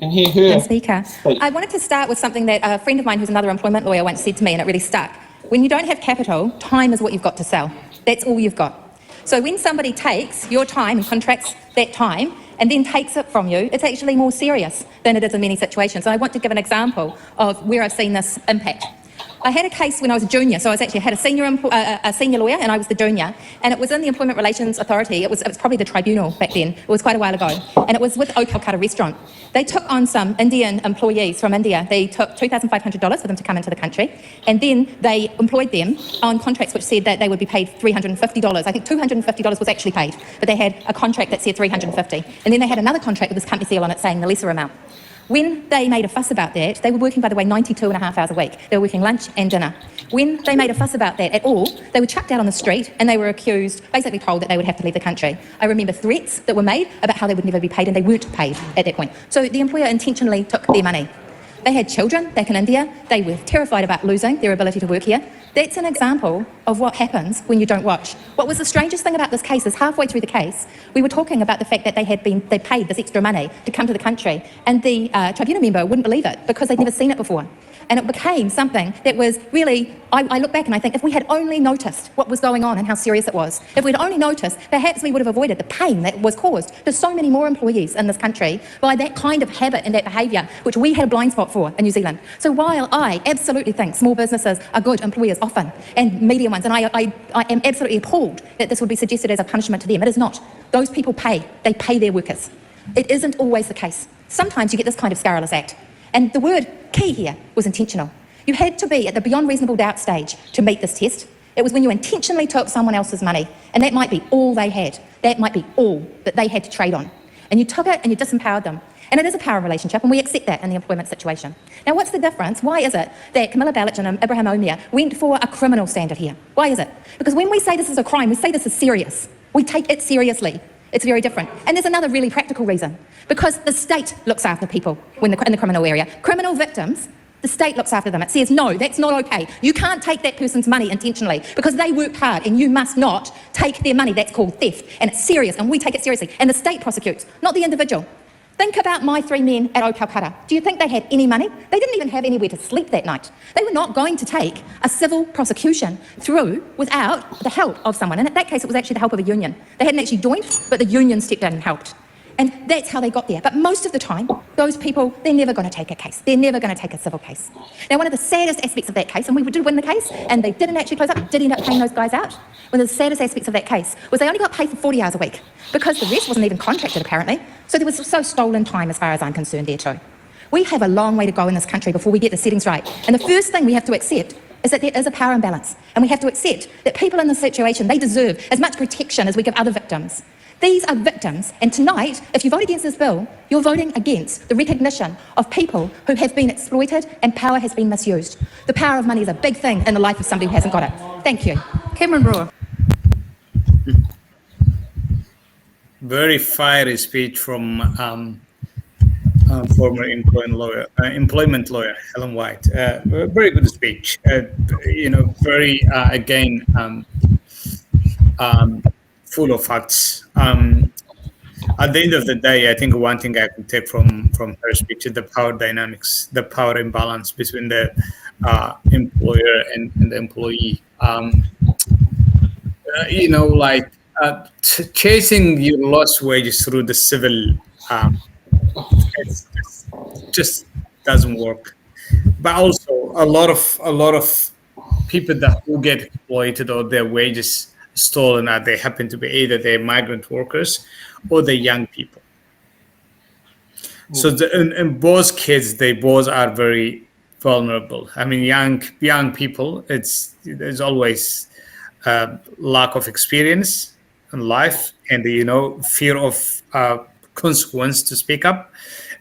and hear her Speaker. speak. I wanted to start with something that a friend of mine who's another employment lawyer once said to me, and it really stuck. When you don't have capital, time is what you've got to sell. That's all you've got. So when somebody takes your time and contracts that time and then takes it from you, it's actually more serious than it is in many situations. And I want to give an example of where I've seen this impact. I had a case when I was a junior, so I had a senior lawyer and I was the junior, and it was in the Employment Relations Authority. It was probably the tribunal back then. It was quite a while ago, and it was with O Calcutta Restaurant. They took on some Indian employees from India. They took $2,500 for them to come into the country, and then they employed them on contracts which said that they would be paid $350. I think $250 was actually paid, but they had a contract that said $350, and then they had another contract with this company seal on it saying the lesser amount. When they made a fuss about that, they were working, by the way, 92.5 hours a week. They were working lunch and dinner. When they made a fuss about that at all, they were chucked out on the street and they were accused, basically told that they would have to leave the country. I remember threats that were made about how they would never be paid, and they weren't paid at that point. So the employer intentionally took their money. They had children back in India. They were terrified about losing their ability to work here. That's an example of what happens when you don't watch. What was the strangest thing about this case is halfway through the case, we were talking about the fact that they paid this extra money to come to the country, and the tribunal member wouldn't believe it because they'd never seen it before. And it became something that was really, I look back and I think, if we had only noticed what was going on and how serious it was, if we'd only noticed, perhaps we would have avoided the pain that was caused to so many more employees in this country by that kind of habit and that behaviour, which we had a blind spot for in New Zealand. So while I absolutely think small businesses are good employers often, and medium ones, and I am absolutely appalled that this would be suggested as a punishment to them, it is not. Those people pay. They pay their workers. It isn't always the case. Sometimes you get this kind of scurrilous act. And the word key here was intentional. You had to be at the beyond reasonable doubt stage to meet this test. It was when you intentionally took someone else's money, and that might be all they had. That might be all that they had to trade on. And you took it and you disempowered them. And it is a power relationship, and we accept that in the employment situation. Now, what's the difference? Why is it that Camilla Balich and Ibrahim Omer went for a criminal standard here? Why is it? Because when we say this is a crime, we say this is serious. We take it seriously. It's very different. And there's another really practical reason. Because the state looks after people in the criminal area. Criminal victims, the state looks after them. It says, no, that's not okay. You can't take that person's money intentionally because they worked hard, and you must not take their money. That's called theft. And it's serious, and we take it seriously. And the state prosecutes, not the individual. Think about my three men at O Calcutta. Do you think they had any money? They didn't even have anywhere to sleep that night. They were not going to take a civil prosecution through without the help of someone. And in that case, it was actually the help of a union. They hadn't actually joined, but the union stepped in and helped. And that's how they got there. But most of the time, those people, they're never going to take a case. They're never going to take a civil case. Now, one of the saddest aspects of that case, and we did win the case, and they didn't actually close up, did end up paying those guys out. One of the saddest aspects of that case was they only got paid for 40 hours a week because the rest wasn't even contracted, apparently. So there was so stolen time as far as I'm concerned there too. We have a long way to go in this country before we get the settings right. And the first thing we have to accept is that there is a power imbalance. And we have to accept that people in this situation, they deserve as much protection as we give other victims. These are victims, and tonight, if you vote against this bill, you're voting against the recognition of people who have been exploited and power has been misused. The power of money is a big thing in the life of somebody who hasn't got it. Thank you. Cameron Brewer. Very fiery speech from former employment lawyer Helen White. Very good speech. Very again full of facts. At the end of the day, I think one thing I can take from her speech is the power dynamics, the power imbalance between the employer and the employee. Chasing your lost wages through the civil, it just doesn't work. But also, a lot of people that who get exploited or their wages stolen, they happen to be either they're migrant workers or the young people. So in both kids, they both are very vulnerable. I mean, young people, there's always lack of experience in life and fear of consequence to speak up.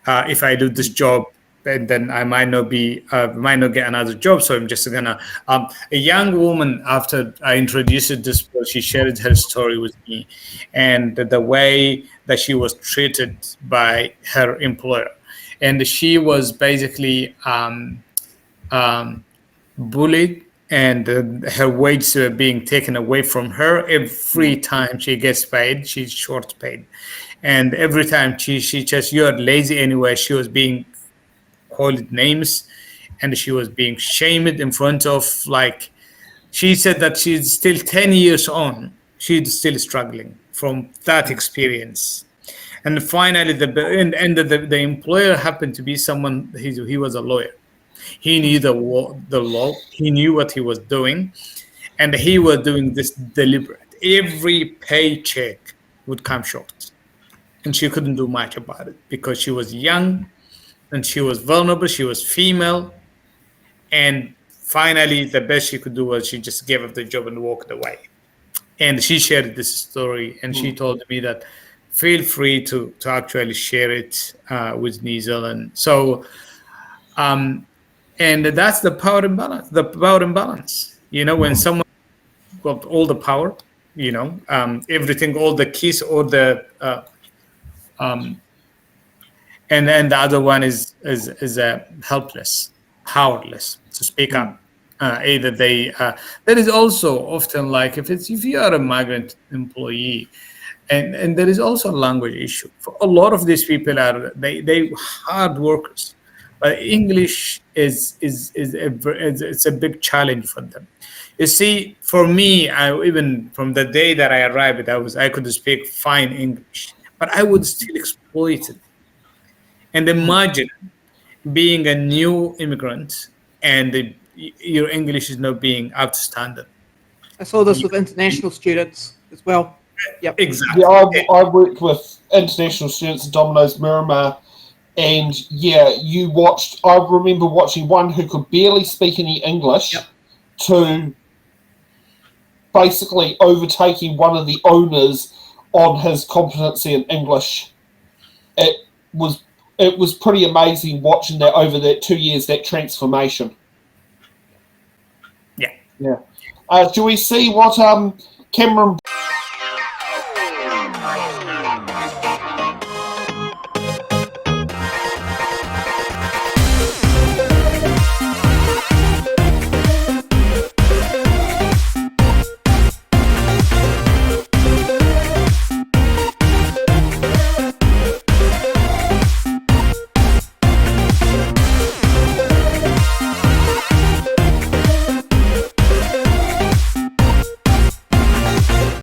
If I do this job, and then I might not get another job. So I'm just gonna. A young woman, after I introduced this, she shared her story with me, and the way that she was treated by her employer, and she was basically bullied and her wages were being taken away from her. Every time she gets paid, she's short paid, and every time she just, you're lazy anyway. She was being called names, and she was being shamed in front of, like, she said that she's still 10 years on, she's still struggling from that experience. And finally, the employer happened to be someone, he was a lawyer. He knew the law, he knew what he was doing, and he was doing this deliberate. Every paycheck would come short, and she couldn't do much about it because she was young and she was vulnerable, she was female, and finally the best she could do was she just gave up the job and walked away. And she shared this story, and she told me that feel free to actually share it with New Zealand. So and that's the power imbalance. The power imbalance, when someone got all the power, everything, all the keys, all the and then the other one is helpless, powerless to speak up. Either they there is also often, like, if you are a migrant employee, and there is also a language issue. For a lot of these people they hard workers, but English is it's a big challenge for them. You see, for me, even from the day that I arrived, I could speak fine English, but I would still exploit it. And imagine being a new immigrant and your English is not being up to standard. I saw this with international students as well. Yep. Exactly. Yeah, I worked with international students at Domino's Miramar, and I remember watching one who could barely speak any English to basically overtaking one of the owners on his competency in English. It was pretty amazing watching that over that 2 years, that transformation. Yeah. Yeah. Do we see what Cameron